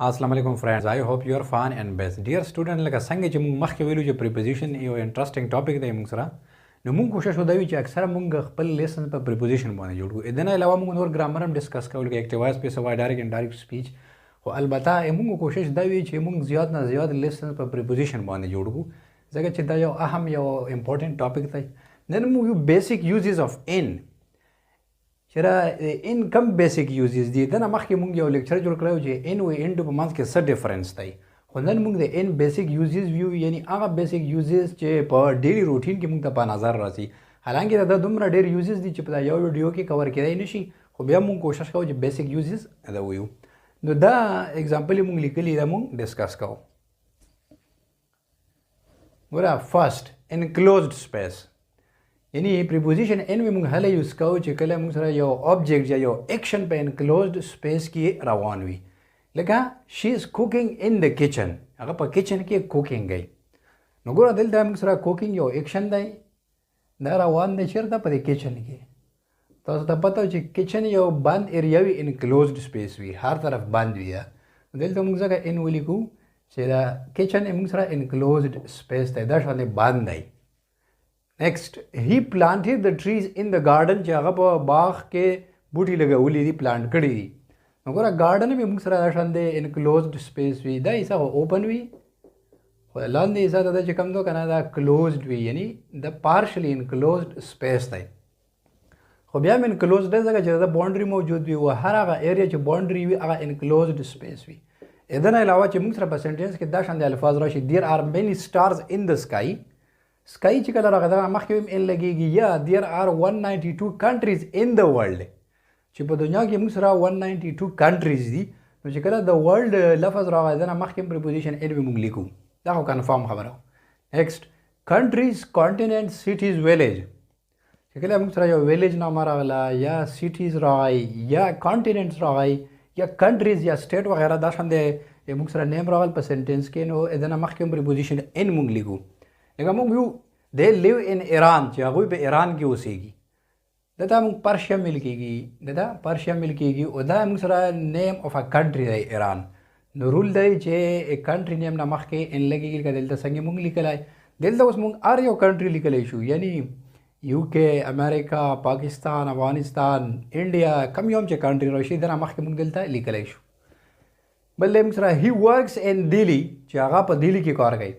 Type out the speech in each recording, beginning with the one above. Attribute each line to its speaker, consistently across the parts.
Speaker 1: Assalamu alaikum friends. I hope you are fine and best. Dear student, لکه څنګه چې موږ مخکې ویلو چې preposition یو انټرېسټینګ ټاپک دی موږ سره، نو موږ کوشش وکړو چې اکثره موږ خپل لیسن په preposition باندې جوړ کړو. اې نه علاوه موږ نور ګرامر هم ډیسکس کوو لکه اکټیو وایس پیسیو وایس ډایرکټ اینډ ډایرکټ سپیچ. خو البته موږ کوشش دا وی چې موږ زیات نه زیات لیسن په preposition باندې جوړ کړو ځکه چې دا یو اهم یو امپورټنت ټاپک دی. نن موږ یو بیسیک یوزز اف ان چېرې ان کم بیسیک یوزز دي دنه مخکې موږ یو لیکچر جوړ کړی چې ان او ان په منځ کې څه ډیفرنس دی. خو نن موږ د ان بیسیک یوزز ویو یعنی هغه بیسیک یوزز چې په ډیلی روټین کې موږ ته په نظر راځي. حالانکه دا دومره ډېر یوزز دي چې په یو ویډیو کې کور کېدای نشي، خو بیا موږ کوشش کوو چې بیسیک یوزز دا ویو. نو دا اگزامپل موږ لیکلی دا موږ ډسکس کوو. ګوره فرست انکلوزډ سپیس یعنی preposition ان موږ هله یوز کوو چې کله موږ سره یو object یا یو action په enclosed space کې روان وي. لکه she is cooking in the kitchen، هغه په کچن کې کوکینګ کوي. نو ګوره دلته موږ سره کوکینګ یو ایکشن دی، دا روان دی چېرته په دې کچن کې. تاسو ته پته چې کچن یو بند ایریا وي، انکلوزډ سپیس وي، هر طرف بند وي. دلته موږ ځکه ان ولیکو چې دا کچن موږ سره انکلوزډ سپیس دی، دا شان بند دی. نیکسٹ هی پلانټډ د ټریز ان د ګارډن چې هغه په باغ کې بوټي لګولي دي، پلانټ کړي دي. نو ګوره ګارډن به موږ سره دا شان دی انکلوزډ سپیس وي، دا حصه اوپن وي، خو لاندې حصه دا چې کوم دو کنه دا کلوزډ وي یعنی د پارشلی انکلوزډ سپیس دی. خو بیا هم انکلوزډ دی ځکه چې دا باونډري موجود وي او هر هغه ایریا چې باونډري وي هغه انکلوزډ سپیس وي. دې نه علاوه چې موږ سره په سنټنس کې دا شان د الفاظ راشي دیر آر مینی سټارز ان د سکای. سکای چې کله راغی دا مخکې هم ان لګېږي، یا دیر آر 192 کنټریز ان د ورلډ چې په دنیا کې موږ سره 192 کنټریز دي. نو چې کله د ورلډ لفظ راغی دا مخکې هم preposition ان به موږ لیکو، دا خو کنفرم خبره. نیکسټ کنټریز کانټیننټ سیټیز ویلیج چې کله موږ سره یو ویلیج نامه راغله یا سیټیز راغی یا کانټیننټس راغی یا کنټریز یا سټیټ وغیره دا شان دی موږ سره نیم راغل په سنټنس کې، نو دا نه مخکې هم preposition ان موږ لیکو. لکه موږ یو دی لیو ان ایران چې هغوی په ایران کې اوسېږي، دا ته موږ پرشیا میل کېږي، دا پرشیا میل کېږي او دا موږ سره نیم اف ا کنټري دی ایران. نو رول دی چې کنټري نیم نه مخکې ان لګېږي لکه دلته څنګه موږ لیکلی. دلته اوس موږ هر یو کنټري لیکلی شو یعنی یو کې، امریکا، پاکستان، افغانستان، انډیا، کم یو هم چې کنټري راشي دا نه مخکې موږ دلته لیکلی شو. بل دی موږ سره هی ورکس ان دلی چې هغه په دلی کې کار کوي.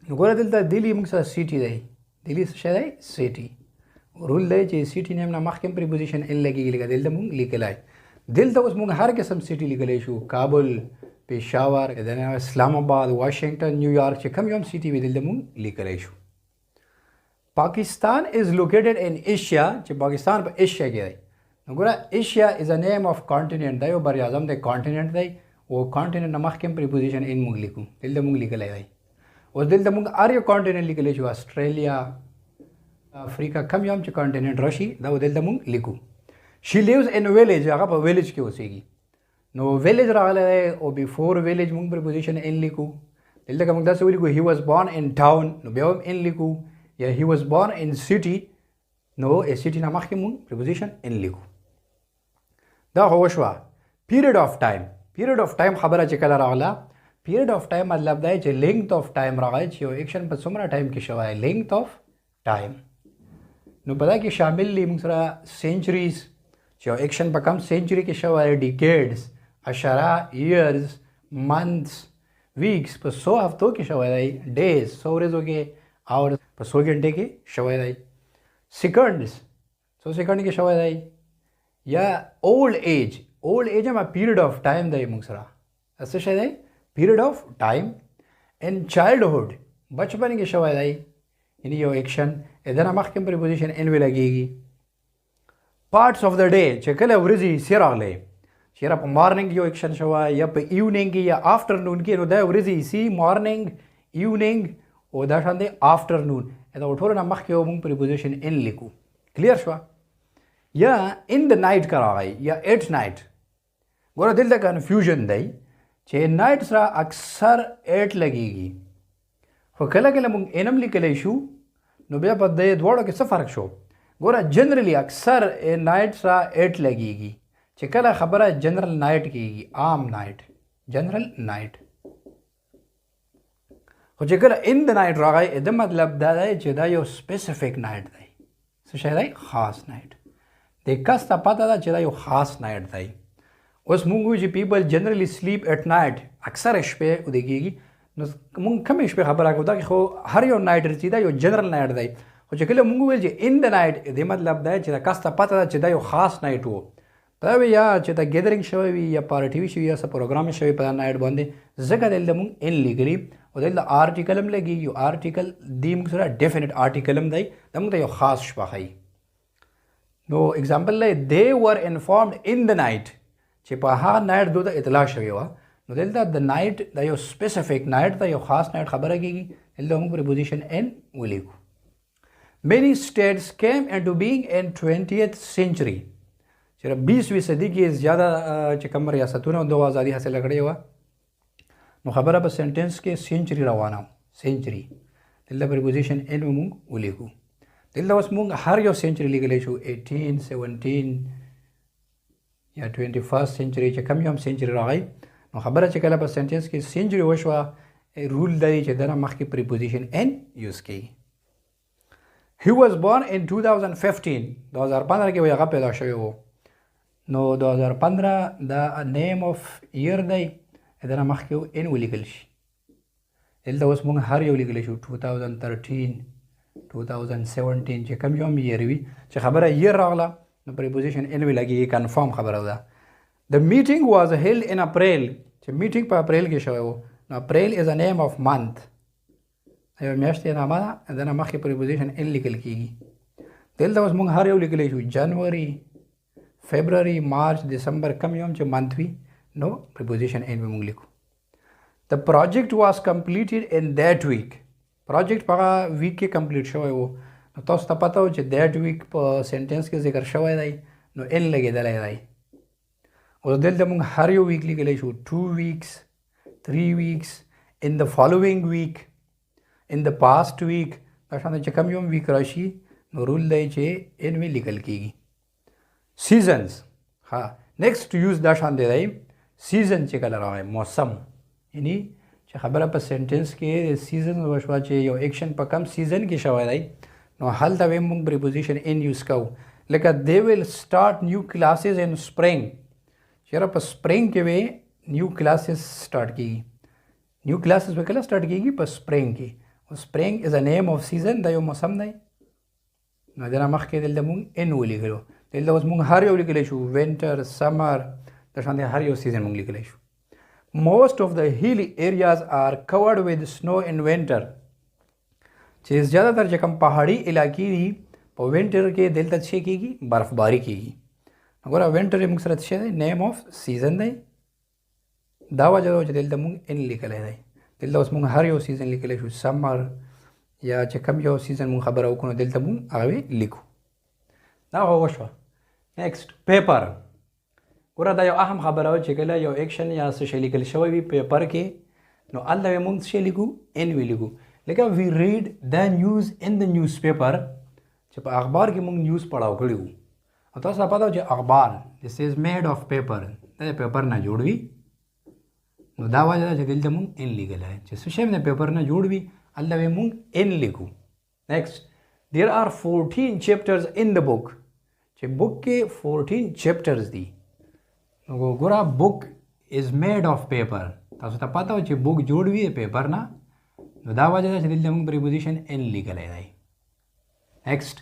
Speaker 1: نو ګوره دلته دلی موږ سره سیټي دی، دلی څه شی دی؟ سیټي. رول دی چې سیټي نیم نه مخکې preposition ان لګېږي لکه دلته موږ لیکلی. دلته اوس موږ هر قسم سیټي لیکلی شو، کابل، پېښور، اسلام آباد، واشنګټن، نیویارک چې کوم یو هم سیټي وي دلته موږ لیکلی شو. پاکستان از لوکیټډ ان ایشیا چې پاکستان په ایشیا کې دی. نو ګوره ایشیا از ا نیم اف کانټیننټ، دا یو بر اعظم دی، کانټیننټ دی او کانټیننټ نه مخکې preposition ان موږ لیکو، دلته موږ لیکلی دی. اوس دلته موږ هر یو کانټیننټ لیکلی شو، اسټرالیا، افریقا، کم یو هم چې کانټیننټ راشي دا دلته موږ لیکو. شي لیوز ان ویلیج، هغه په ویلیج کې اوسېږي. نو ویلیج راغلی دی او بیفور ویلیج موږ preposition ان لیکو. دلته که موږ داسې ولیکو هی واز بورن ان ټاون نو بیا هم ان لیکو، یا هی واز بورن ان سیټي نو سیټي نه مخکې موږ preposition ان لیکو. دا خو وشوه. پیریډ آف ټایم، پیریډ آف ټایم خبره چې کله راغله، پیریډ آف ټایم مطلب دی چې لینګث آف ټایم راغی چې یو ایکشن په څومره ټایم کې شوی، لینګث آف ټایم. نو په دا کې شامل دي موږ سره سینچریز چې یو ایکشن په کم سینچري کې شوی، ډیکیډز، اشره، ایئرز، منثس، ویکس په 100 هفتو کې شوی دی، ډیز 100 ورځو کې، اورز په 100 غنټې کې شوی دی، سیکنډز 100 سیکنډ کې شوی دی، یا اولډ ایج، اولډ ایج هم پیریډ آف ټایم دی موږ سره. څه شی دی؟ پیریډ آف ټایم. ان چایلډهوډ بچپن کې شوی دی یعنی یو ایکشن، دا نه مخکې preposition ان وی لګېږي. پارټس آف د ډے چې کله ورځې حصې راغلی، چېرې په مارننګ یو ایکشن شوی یا په ایوننګ کې یا آفټرنون کې، نو دا ورځې حصې مارننګ، ایوننګ او دا شان دی آفټرنون، دا ټولو نه مخکې موږ preposition ان لیکو. کلیر شوه؟ یا ان د نایټ که راغی یا ایټ نایټ. ګوره دلته کنفیوژن دی چې نایټ سره اکثر ایټ لګېږي، خو کله کله موږ ان هم لیکلی شو، نو بیا په دې دواړو کې څه فرق شو؟ ګوره جنرلی اکثر نایټ سره ایټ لګېږي چې کله خبره جنرل نایټ کېږي، عام نایټ، general night. خو چې کله in the night راغی د مطلب دا دی چې دا یو specific night دی. څه شی دی؟ خاص night. د کس ته پته ده چې دا یو خاص night دی. اوس مونږ وایو چې people generally sleep at night. اکثر شپې ویده کېږي. نو مونږ کمې شپې خبره کوو دا خو هر یو نایټ چې دا یو جنرال نایټ دی. خو چې کله مونږ ویل چې in the night د مطلب دی چې دا کس ته پته ده چې دا یو خاص نایټ و. دا یا چې دا ګیدرینګ شوی وي یا پارټي وي شوي یا څه پروګرام شوی په دا نایټ باندې ځکه دلته مونږ ان لیکلي او دلته آرټیکل هم لګي یو آرټیکل دی موږ سره ډیفینټ آرټیکل هم دی دا موږ ته یو خاص شپه ښایي. نو اگزامپل دی they were informed in the night چې په هغه نایټ دوی ته اطلاع شوې وه. نو دلته د نایټ دا یو سپیسیفیک نایټ دا یو خاص نایټ خبره کېږي دلته موږ preposition in ولیکو. Many states came into being in 20th century چې 20وي صدي کې زیاده چې کوم ریاستونه د ازادي حاصله کړې وه نو خبره په سنټنس کې سینچري روانه وه. سینچري دلته preposition in موږ ولیکو. دلته اوس موږ هر یو سینچري لیکلی شو 18 17 یا 21st century چې کوم یو هم سینچري راغی نو خبره چې کله په سنټنس کې سینچري وشوه رول دی چې دنه مخکې preposition in یوز کړي. He was born in 2015 2015 کې هغه پیدا شوی و. نو 2015 دا name of year دی دنه مخکې ان ولیکل شي. دلته اوس موږ هر یو لیکلی شو 2013 2017 چې کوم یو هم year وي چې خبره year راغله نو preposition in وی لګي کنفرم خبره ده. The meeting was held in April چې میټینګ په اپریل کې شوی و. نو اپریل is a name of month یو میاشتې نامه ده دنه مخکې preposition in لیکل کېږي. دلته اوس موږ هر یو لیکلی شو جنوري فبروري مارچ دسمبر کم یو هم چې منث وي نو preposition in موږ لیکو. The project was completed in that week. project په هغه ویک کې کمپلیټ شوی و. نو تاسو ته پته و چې that week په سنټنس کې ذکر شوی دی نو in لګېدلی دی. اوس دلته موږ هر یو ویک لیکلی شو 2 weeks 3 weeks in the following week in the past week دا شان چې کوم یو ویک راشي نو رول دی چې in وی لیکل کېږي. seasons ها next to use دا شان دی season چې کله راغی موسم یعنی چې خبره په سنټنس کې سیزن وشوه چې یو ایکشن په کم سیزن کې شوی دی نو هلته به موږ preposition in یوز کوو. لکه they will start new classes in spring چېرې په spring کې به new classes start کېږي. new classes به کله start کېږي په spring کې. spring is a name of season دا یو موسم دی نو دنه مخکې دلته موږ in ولیکلو. دلته اوس موږ هر یو لیکلی شو winter summer د شان هر یو سیزن موږ لیکلی شو. Most of the hilly areas are covered with snow in winter چې زیاتره چې کوم پهاړي علاقې دي په winter کې دلته څه کېږي برفباري کېږي. وګوره winter موږ سره څه دی name of season دی دا وجه ده چې دلته موږ in لیکلی دی. دلته اوس موږ هر یو سیزن لیکلی شو سمر یا چې کوم یو سیزن موږ خبره وکړو دلته موږ هغه لیکو. دا وشوه. next paper ګوره دا یو اهم خبره وه چې کله یو ایکشن یا څه شی لیکل شوی وي پیپر کې نو هلته به موږ څه لیکو ان وی لیکو. لکه وی ریډ د نیوز ان د نیوز پیپر چې په اخبار کې موږ نیوز پړاو کړي وو او تاسو ته پته و چې اخبار دس از میډ اف پیپر دا د پیپر نه جوړ وي نو دا وجه ده چې دلته موږ ان لیکلی چې څه شی د پیپر نه جوړ وي هلته به موږ ان لیکو. next there are 14 chapters in the book چې بک کې 14 chapters دي. ګوره بک از میډ آف پیپر تاسو ته پته و چې بک جوړ وي پیپر نه نو دا وجه ده چې دلته موږ preposition in لیکلی دی. next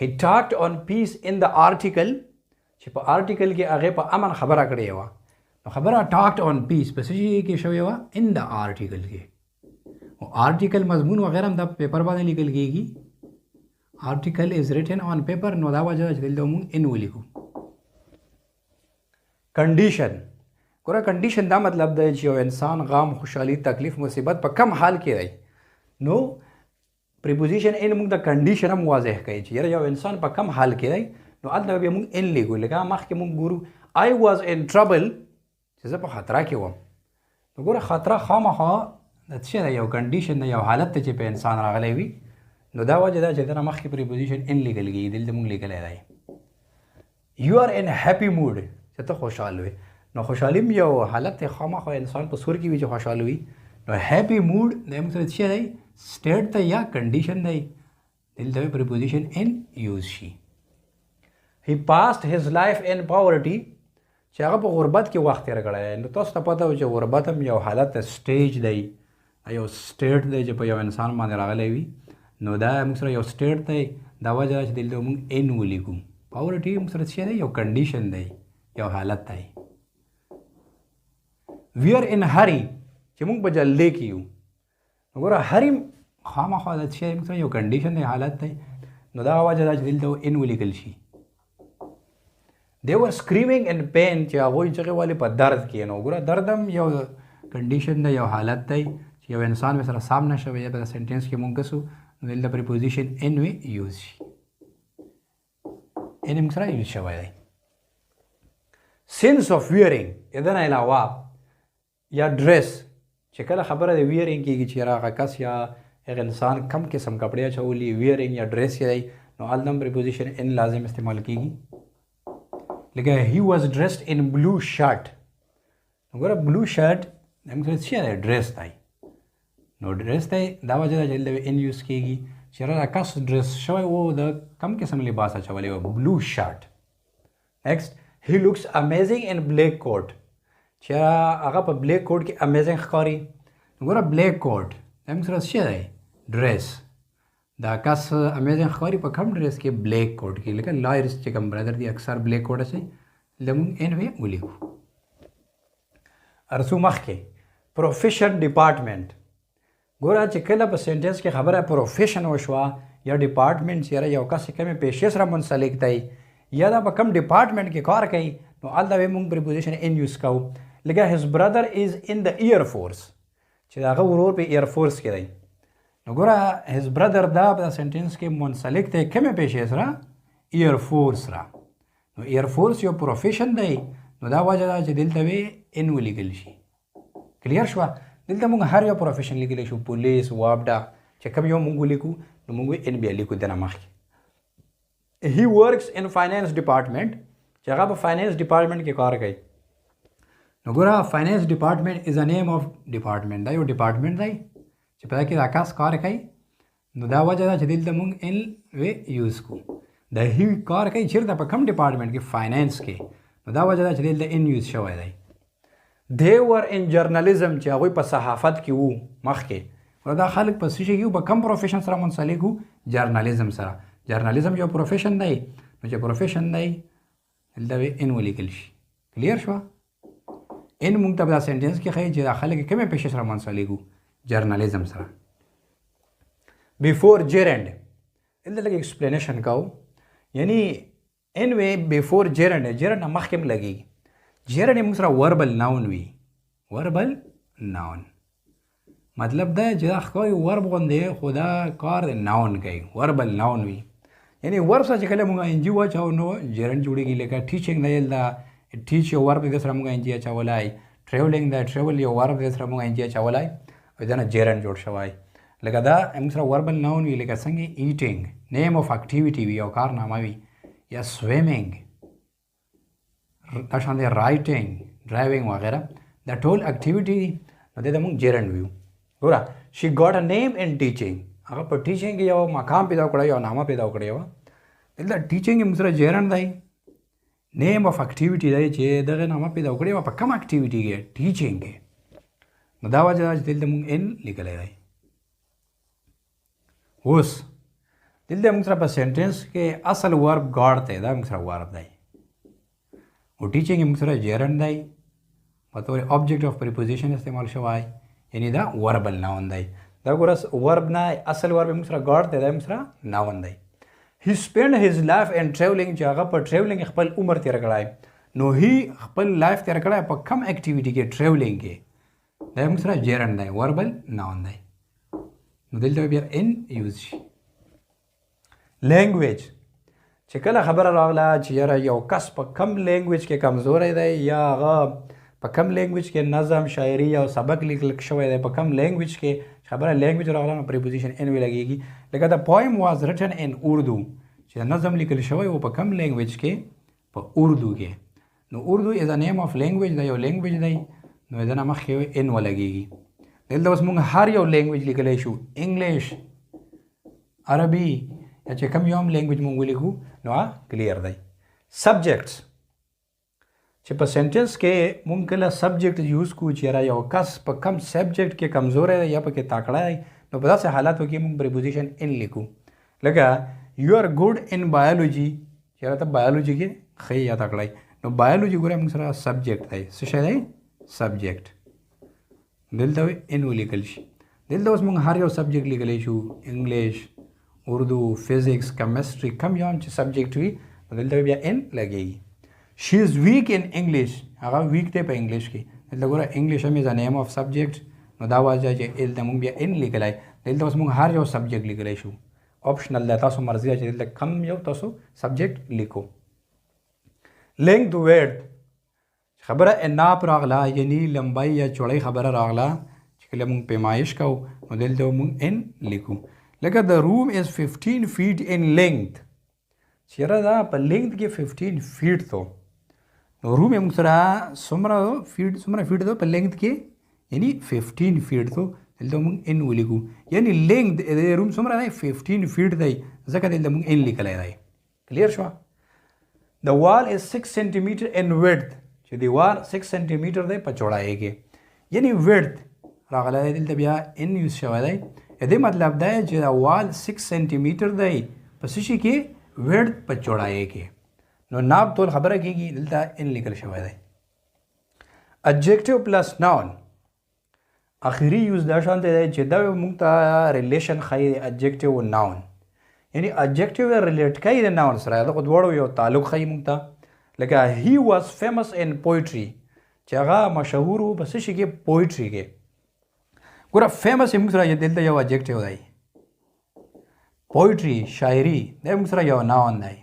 Speaker 1: he talked on peace in the article چې په آرټیکل کې هغې په امن خبره کړې وه نو خبره talked on peace په څه شي کې شوې وه in the article کې. او آرټیکل مضمون وغیره هم دا پیپر باندې لیکل کېږي. article is written on paper نو دا وجه ده چې دلته موږ in ولیکو. کنډیشن ګوره کنډیشن دا مطلب دی چې یو انسان غم خوشحالي تکلیف مصیبت په کم حال کې دی نو preposition in موږ د کنډیشن هم واضح کوي چې یاره یو انسان په کم حال کې دی نو هلته به موږ in لیکو. لکه مخکې موږ ګورو I was in trouble چې زه په خطره کې وم نو ګوره خطره خامخا د څه دی یو کنډیشن دی یو حالت دی چې په انسان راغلی وي نو دا وجه ده چې دنه مخکې preposition in لیکل کېږي دلته موږ لیکلی دی. You are in happy mood چې ته خوشحال وې نو خوشحالي یو حالت خامخا انسان په سور کې وي چې خوشحاله وي. نو هیپي موډ د موږ سره څه دی؟ سټیټ ته یا کنډیشن دی. دلته preposition in یوز شي. He passed his life in poverty چې هغه په غربت کې وخت تېر کړی. نو تاسو ته پته و چې غربت هم یو حالت سټیج دی، یو سټیټ دی چې په یو انسان باندې راغلی وي. نو دا موږ سره یو سټیټ دی، دا وجه چې دلته موږ ان ولیکو. پاورټي موږ سره څه دی؟ یو کنډیشن دی، یو حالت دی. وی آر ان هری چې موږ په جلدی کې یو. وګوره هری خامخا د څه موږ سره یو کنډیشن دی، حالت دی. نو دا وجه دا چې دلته ان ولیکل شي. They were screaming in pain چې هغوی چغې والي په درد کې. نو وګوره درد هم یو کنډیشن دی، یو حالت دی چې یو انسان سره سامنے شوی یا په سنټینس کې مونږ کسو نو دلته preposition in وی یوز شي. ان موږ سره یوز شوی دی. sense of wearing اذن علاوه یا ډریس چې کله خبره د ویرینګ کېږي چې هغه کس یا هغه انسان کم قسم کپڑے اچولي ویرینګ یا ډریس یې دی نو هلته preposition in لازم استعمال کېږي. لکه he was dressed in blue shirt. وګوره blue shirt موږ سره څه دی؟ ډریس دی. نو ډریس دی دا وجه ده چې دلته ان یوز کېږي چې هغه کس ډریس شوی و د کم قسم لباس اچولی و، بلو شارټ. نیکسټ he looks amazing in black coat چې هغه په بلیک کوټ کې امیزنګ ښکاري. وګوره بلیک کوټ دا موږ سره څه دی؟ ډریس. دا کس امیزنګ ښکاري په کم ډریس کې؟ بلیک کوټ کې. لکه لایرس چې کوم برادر دي اکثر بلیک کوټ اچوي، لمونږ ان وی ولیکو. ارسو مخکې پروفیشن ډپارټمنټ. ګوره چې کله په سنټنس کې خبره پروفیشن وشوه یا ډپارټمنټ چې یو کس کمې پیشې سره منسلک دی یا دا په کم ډپارټمنټ کې کار کوي نو هلته به موږ preposition in یوز کوو. لکه his brother is in the air force چې د هغه ورور په ایر فورس کې دی. نو ګوره his brother دا په سنټنس کې منسلک دی کمې پیشې سره؟ ایر فورس سره. نو ایر فورس یو پروفیشن دی نو دا وجه ده چې دلته به ان ولیکل شي. کلیر شوه؟ دلته موږ هر یو پروفیشن لیکلی شو، پولیس، وابډا، چې کوم یو موږ ولیکو نو موږ ان بیا لیکو دنه مخکې. he works in finance department چې هغه په فاینانس ډپارټمنټ کې کار کوي. نو ګوره فاینانس ډپارټمنټ از ا نیم آف ډپارټمنټ. دا یو ډپارټمنټ دی چې په کې دا کس کار کوي. نو دا وجه ده چې دلته موږ ان وی یوز کو. دا هی کار کوي چیرته؟ په کوم ډپارټمنټ کې؟ فاینانس کې. نو دا وجه ده چې دلته ان یوز شوی دی. they were in journalism چې هغوی په صحافت کې وو مخکې. دا خلک په څه شي کې وو؟ په کم پروفیشن سره منسلک وو؟ جرنالیزم سره. جرنالیزم یو پروفیشن دی نو چې پروفیشن دی دلته ان ولیکل شي. کلیر شوه؟ ان موږ ته په دا سنټنس کې ښایي چې دا خلک کومې پیشې سره منسلک وو؟ جرنالیزم سره. بیفور جیرنډ دلته لږ ایکسپلینیشن کوو. یعنی ان وی بیفور جیرنډ، جیرنډ نه مخکې هم لګېږي. جیرنډ موږ سره وربل ناون وي. وربل ناون مطلب دا چې دا ښکاري ورب غوندې خو دا کار د ناون کوي. وربل ناون وي یعنی ورب سره چې کله موږ ان جي واچوو نو جیرنډ جوړېږي. لکه ټیچینګ دی دا ټیچ یو ورب دی سره موږ ان جي اچولی. ټریولینګ دا ټریول یو ورب دی سره موږ ان جي اچولی او دا نه جیرنډ جوړ شوی. لکه دا موږ سره وربل ناون وي. لکه څنګه ایټینګ نیم آف اکټیویټي وي، یو کارنامه وي. یا سویمینګ، دا شان دی رایټینګ، ډرایوینګ وغیره، دا ټول اکټیویټي دي. نو دې ته موږ جیرنډ ویو. ګوره شي ګاټ ا نیم ان ټیچینګ، هغه په ټیچینګ کې یو مقام پیدا کړی، یو نامه پیدا کړې وه. دلته ټیچینګ موږ سره جیرنډ دی. نیم آف اکټیویټي دی چې دغه نامه پیدا کړې وه په کوم اکټیویټي کې؟ ټیچینګ کې. نو دا وجه ده چې دلته موږ ان لیکلی دی. اوس دلته موږ سره په سنټنس کې اصل ورب ګاډ دی، دا موږ سره ورب دی. او ټیچینګ موږ سره جیرنډ دی په طور آبجیکټ آف پریپوزیشن استعمال شوی، یعنی دا وربل ناون دی. دا ګوره ورب نه اصل ورب موږ سره ګاډ دی، دا موږ سره ناون دی. he spent his life in traveling چې هغه په ټریولینګ خپل عمر تیر کړی. نو هی خپل لایف تیر کړی په کم اکټیویټي کې؟ ټریولینګ کې. دا موږ سره جیرنډ دی، وربل ناون دی. نو دلته بیا ان یوز شي. لینګویج چې کله خبره راغله چې یاره یو کس په کم لینګویج کې کمزوری دی یا هغه په کم لینګویج کې نظم، شاعري او سبق لیکل شوی دی، په کم لینګویج کې خبره لینګویج راغله نو پریپوزیشن ان وی لګېږي. لکه د پویم واز ریټن ان اردو چې نظم لیکل شوی و په کم لینګویج کې؟ په اردو کې. نو اردو از ا نیم اف لینګویج دا یو لینګویج دی نو دا نه مخکې ان ولګیږي دلته اوس موږ هر یو لینګویج لیکلی شو انګلیش عربي یا چې کوم یو هم لینګویج موږ ولیکو نو کلیر دی سبجیکټس چې په سنټنس کې موږ کله سبجیکټ یوز کوو چې یاره یو کس په کم سبجیکټ کې کمزوری دی یا پکې تکړه دی نو په داسې حالاتو کې موږ پریپوزیشن ان لیکو لکه یو آر ګوډ ان بایولوجي چې یاره ته بایولوجي کې ښه یا تکړه یې نو بایولوجي ګوره موږ سره سبجیکټ دی څه شی دی سبجیکټ دلته ان ولیکل شي دلته اوس موږ هر یو سبجیکټ لیکلی شو انګلیش اردو فزیکس کیمسټري کوم یو هم چې سبجیکټ وي نو دلته بیا ان لګېږي شي از ویک ان انګلیش هغه ویک دی په انګلیش کې دلته ګوره انګلیش هم از ا نیم اف سبجیکټ نو دا وجه چې دلته موږ بیا ان لیکلی دلته اوس موږ هر یو سبجیکټ لیکلی شو آپشنل دی تاسو مرضي چې دلته کم یو تاسو سبجیکټ لیکو لینک د ورډ خبره اناپ راغله یعنی لمبای یا چوړی خبره راغله چې کله موږ پیمایش کوو نو دلته موږ ان لیکو لکه د روم از 15 feet in length چیرې دا په لینګ کې 15 feet تو نو روم موږ سره څومره فیټ تو په لینګ کې یعنی 15 feet تو دلته موږ ان ولیکو یعنی لینګ د روم څومره دی 15 feet دی ځکه دلته موږ ان لیکلی دی کلیر شو The wall is 6 centimeter in width چې دیوار 6 سنټیمیټر دی په چوړایۍ کې یعنی width راغلی دی دلته بیا ان یوز شوی دی دې مطلب دی چې دا وال 6 سنټیمیټر دی په څه شي کې width په چوړایۍ کې نو ناب تول خبره کېږي دلته ان لیکل شوی دی adjective plus noun اخري یوز دا شانته دی چې دا موږ ته ریلیشن ښیي adjective و noun یعنی adjective ریلیټ کوي د noun سره دغه دواړو یو تعلق ښیي موږ ته لکه he was famous in poetry چې هغه مشهور و په څه شي کې پویټري کې ګوره فیمس موږ سره دلته یو adjective دی پویټري شاعري دا موږ سره یو ناون دی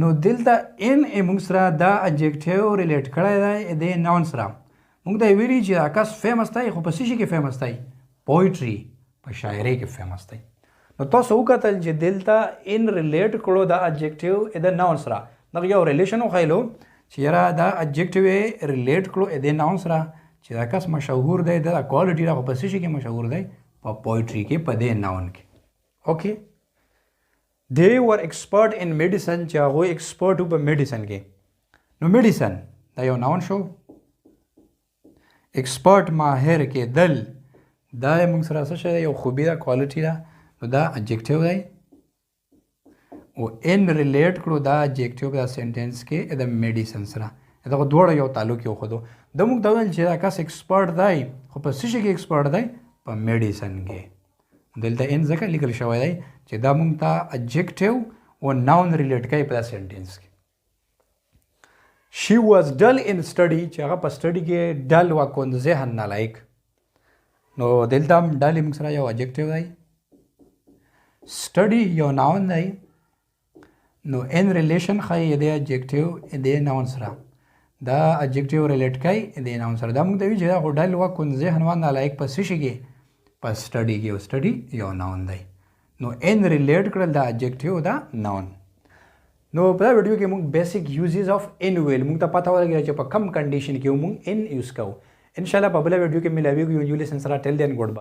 Speaker 1: نو دلته ان موږ سره دا adjective ریلیټ کړی دی د ناون سره موږ ته ویلي چې دا کس فیمس دی خو په څه شي کې فیمس دی پویټري په شاعري کې فیمس دی نو تاسو وکتل چې دلته ان ریلیټ کړو دا adjective د ناون سره دغه یو ریلیشن وښیلو چې یاره دا adjective یې ریلیټ کړو د ناون سره چې دا کس مشهور دی دا کوالټي دا په څه شي کې مشهور دی په پویټري کې په دې ناون کې اوکې دی ور ایکسپرټ ان میډیسن چې هغوی ایکسپرټ و په میډیسن کې نو میډیسن دا یو ناون شو ایکسپرټ ماهر کېدل دا موږ سره څه شی دی یو خوبي ده کوالټي ده نو دا adjective دی او ان ریلیټ کړو دا adjective دا سنټنس کې د میډیسن سره دغه دواړه یو تعلق یې وښودو د موږ ته ویل چې دا کس ایکسپرټ دی خو په څه شي کې ایکسپرټ دی په میډیسن کې دلته ان ځکه لیکل شوی دی چې دا موږ ته adjective او noun ریلیټ کوي په دا سنټنس کې she was dull in study چې هغه په سټډي کې ډل و کند ذهن نالایق نو دلته هم ډل موږ سره یو adjective دی سټډي یو noun دی نو ان ریلیشن ښیي د adjective د ناون سره دا adjective ریلیټ کوي د ناون سره دا موږ ته وایي چې دا خو ډل و کند ذهن و نالایق په څه شي کې په سټډي کې او سټډي یو ناون دی نو ان ریلیټ کړل دا adjective دا ناون نو په دا ویډیو کې موږ بیسیک یوزز اف ان ویل موږ ته پته ولګېده چې په کم کنډیشن کې موږ ان یوز کوو انشاءالله په بله ویډیو کې ملاویږو یو لیسن سره ټیل دین ګوډ